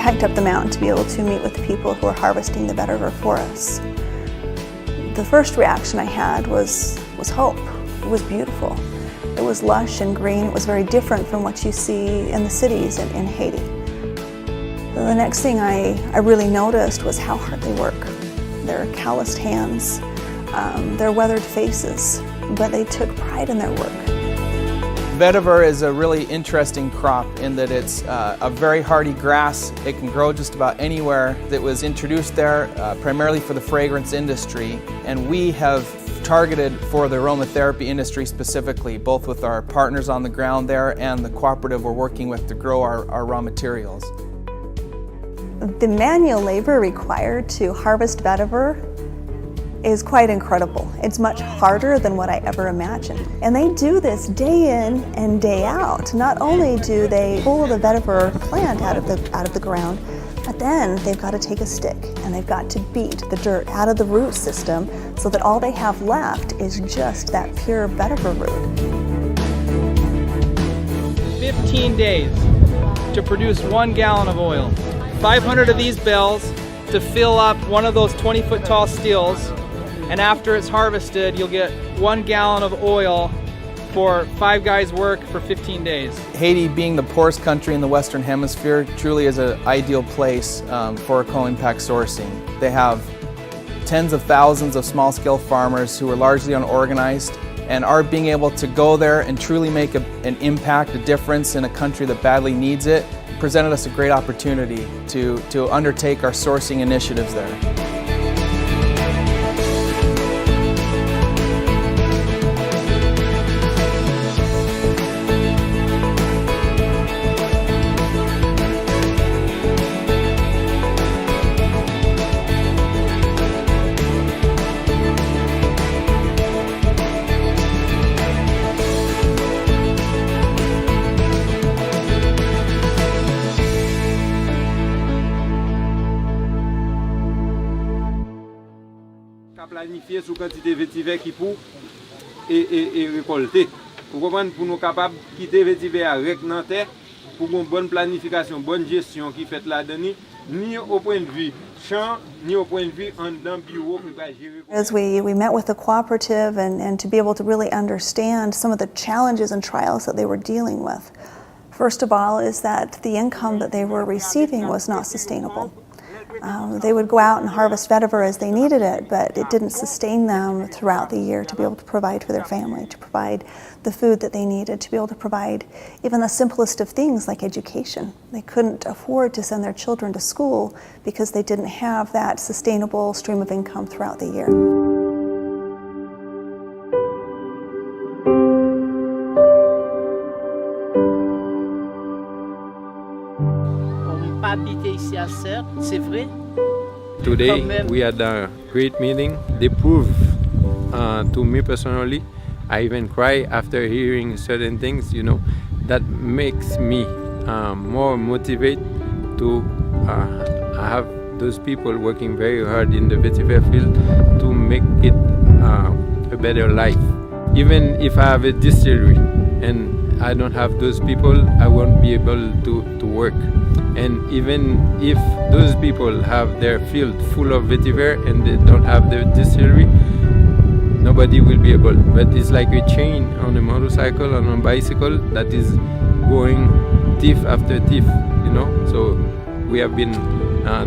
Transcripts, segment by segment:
hiked up the mountain to be able to meet with the people who are harvesting the vetiver for us. The first reaction I had was hope. It was beautiful. It was lush and green. It was very different from what you see in the cities in Haiti. The next thing I really noticed was how hard they work. Their calloused hands, their weathered faces, but they took pride in their work. Vetiver is a really interesting crop in that it's a very hardy grass. It can grow just about anywhere. It was introduced there primarily for the fragrance industry, and we have targeted for the aromatherapy industry specifically, both with our partners on the ground there and the cooperative we're working with to grow our raw materials. The manual labor required to harvest vetiver is quite incredible. It's much harder than what I ever imagined. And they do this day in and day out. Not only do they pull the vetiver plant out of the ground, but then they've got to take a stick and they've got to beat the dirt out of the root system so that all they have left is just that pure vetiver root. 15 days to produce 1 gallon of oil. 500 of these bells to fill up one of those 20-foot tall stills, and after it's harvested you'll get 1 gallon of oil for 5 guys' work for 15 days. Haiti, being the poorest country in the Western Hemisphere, truly is an ideal place for co-impact sourcing. They have tens of thousands of small-scale farmers who are largely unorganized, and our being able to go there and truly make an impact, a difference in a country that badly needs it, presented us a great opportunity to undertake our sourcing initiatives there. Planifier sous quantité vétiver qui pour et récolter. Pour comprendre, pour nous capables de quitter vétiver avec dans terre pour une bonne planification, bonne gestion qui fait là-dedans, ni au point de vue champ, ni au point de vue en dans bureau pour gérer. As we met with the cooperative and to be able to really understand some of the challenges and trials that they were dealing with. First of all is that the income that they were receiving was not sustainable. They would go out and harvest vetiver as they needed it, but it didn't sustain them throughout the year to be able to provide for their family, to provide the food that they needed, to be able to provide even the simplest of things like education. They couldn't afford to send their children to school because they didn't have that sustainable stream of income throughout the year. Today we had a great meeting. They proved to me personally, I even cry after hearing certain things, you know, that makes me more motivated to have those people working very hard in the vetiver field to make it a better life. Even if I have a distillery and I don't have those people, I won't be able to work. And even if those people have their field full of vetiver and they don't have the distillery, nobody will be able. But it's like a chain on a motorcycle, on a bicycle that is going thief after thief, you know. So we have been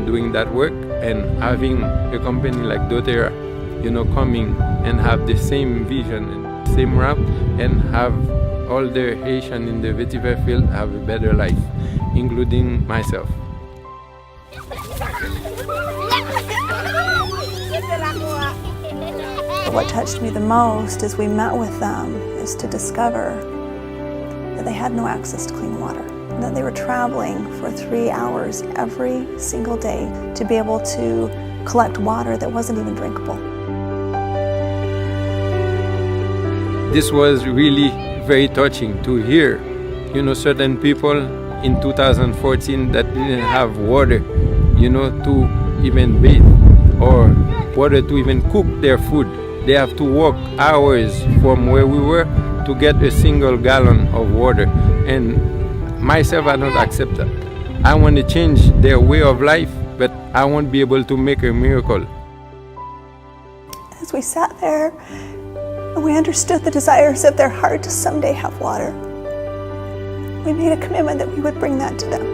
doing that work, and having a company like doTERRA, you know, coming and have the same vision and same route and have all the Haitians in the vetiver field have a better life, including myself. What touched me the most as we met with them is to discover that they had no access to clean water, and that they were traveling for 3 hours every single day to be able to collect water that wasn't even drinkable. This was really very touching to hear, you know, certain people in 2014 that didn't have water, you know, to even bathe or water to even cook their food. They have to walk hours from where we were to get a single gallon of water. And myself, I don't accept that. I want to change their way of life, but I won't be able to make a miracle. As we sat there and we understood the desires of their heart to someday have water, we made a commitment that we would bring that to them.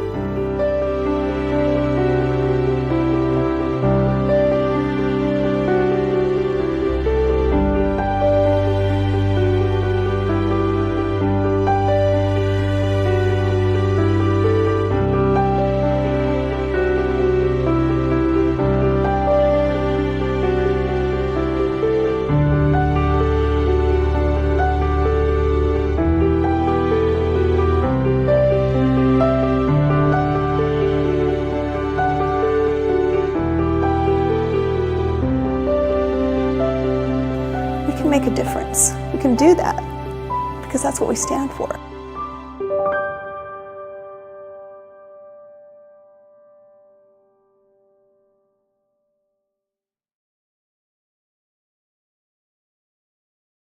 We can make a difference. We can do that because that's what we stand for.